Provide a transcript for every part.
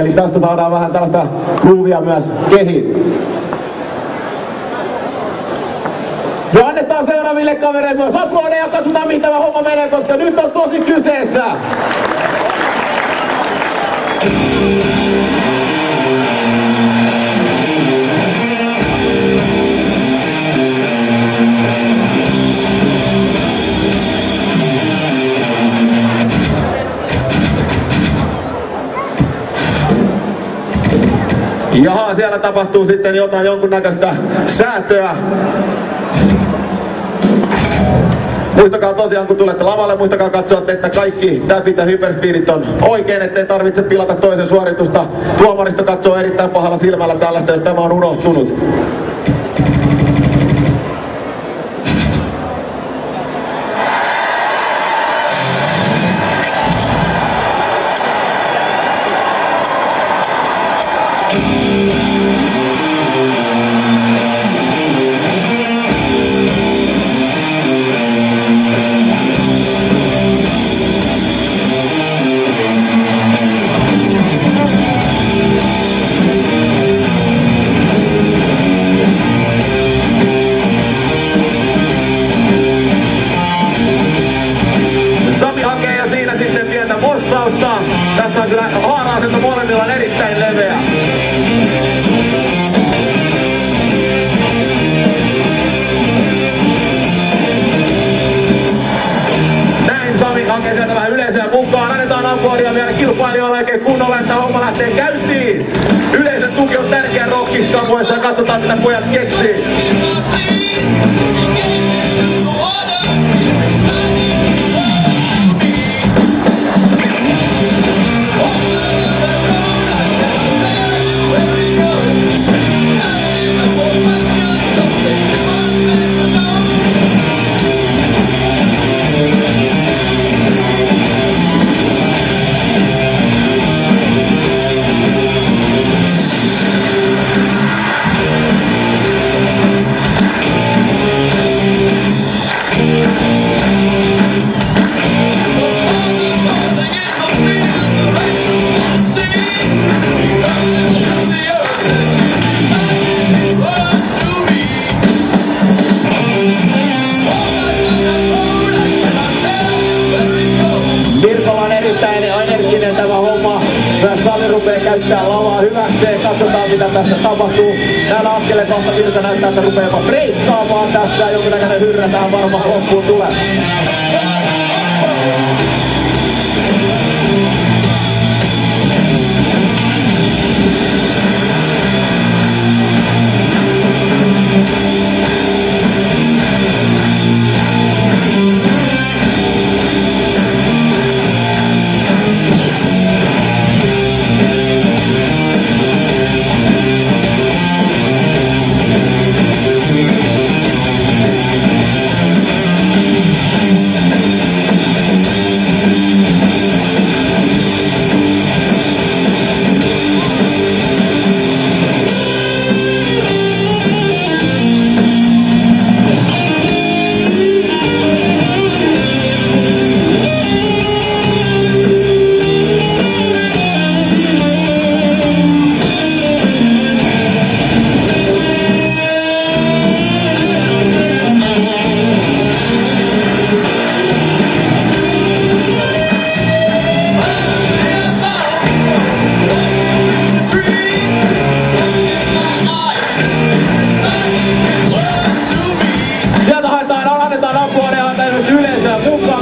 Eli tästä saadaan vähän tällaista groovia myös kehiin. Ja annetaan seuraaville kavereille myös aplodeja ja katsotaan mihin tämä homma menee, koska nyt on tosi kyseessä. Jaha, siellä tapahtuu sitten jotain jonkunnäköistä säätöä. Muistakaa tosiaan, kun tulette lavalle, muistakaa katsoa, että kaikki täpit ja hyperspeedit on oikein, ettei tarvitse pilata toisen suoritusta. Tuomaristo katsoo erittäin pahalla silmällä tällaista, jos tämä on unohtunut. Tässä on kyllä haaraaselta molemmilla on erittäin leveä. Näin Sami hakee sieltä vähän yleisöä mukaan. Annetaan aplodia vielä kilpailijoille oikein kunnolla, että homma lähtee käyntiin. Yleisön tuki on tärkeä rockkiskapuessa ja katsotaan mitä pojat keksii. Energinen tämä homma. Myös Sami rupeaa käyttää lavaa hyväkseen. Katsotaan mitä tässä tapahtuu. Täällä askeleen kohta siltä näyttää, että rupeaa jopa breikkaamaan tässä. Jonkinnäköinen hyrrä tähän varmaan loppuun tulee.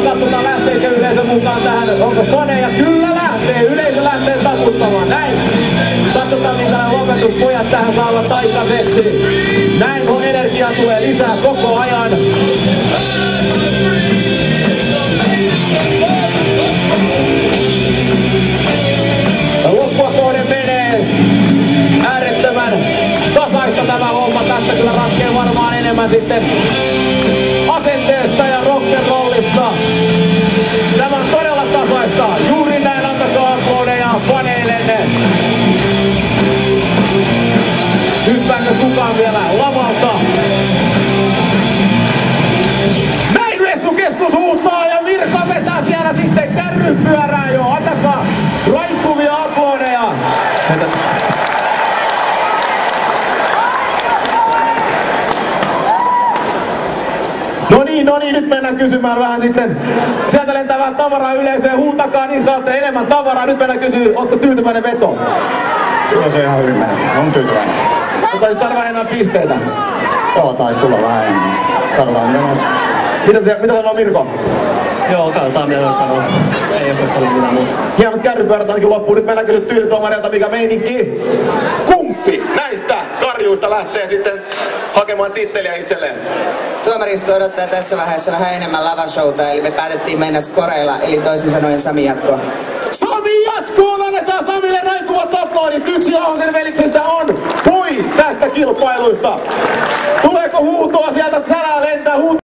Katsotaan lähteekö yleisö mukaan tähän. Onko faneja? Kyllä lähtee. Yleisö lähtee taputtamaan. Näin. Katsotaan minkälainen lopetus pojat tähän saavat aikaiseksi. Näin kun energiaa tulee lisää koko ajan. Loppua kohden menee. Äärettömän tasaista tämä homma. Tästä kyllä ratkee varmaan enemmän sitten asenteesta ja rock'n'rollista. Tämä on todella tasaista. Juuri näin, antakaa aplodeja faneillenne. Hyppääkö kukaan vielä lavalta? Näin Ressukeskus huutaa ja Mirka vetää siellä sitten kärrypyörää jo. Antakaa raikkuvia aplodeja. No niin, nyt mennään kysymään vähän sitten. Sieltä lentää vähän tavaraa yleisöön, huutakaa niin saatte enemmän tavaraa. Nyt mennään kysyä, ootko tyytyväinen veto? Kyllä se ihan hyvin menee. On tyytyväinen. Taisit saada vähän enemmän pisteitä. Joo, taisi tulla vähän enemmän. Katsotaan mitä noissa. Mitä sanoo Mirko? Joo, katsotaan mitä noissa sanoo. Ei osaa sanoa mitään muuta. Hienot kärrypyörät ainakin loppuun. Nyt mennään kysyä tyylituomarilta, mikä meininki. Kumpi näistä karjuista lähtee sitten hakemaan titteliä itselleen? Tuomaristo odottaa tässä vaiheessa vähän enemmän lavashowta, eli me päätettiin mennä skoreilla, eli toisin sanoen Sami jatkoon. Sami jatkoon! Annetaan Samille raikuvat aplodit! Yksi Ahosen veliksestä on pois tästä kilpailusta! Tuleeko huutoa sieltä? Sälää lentää huutoa!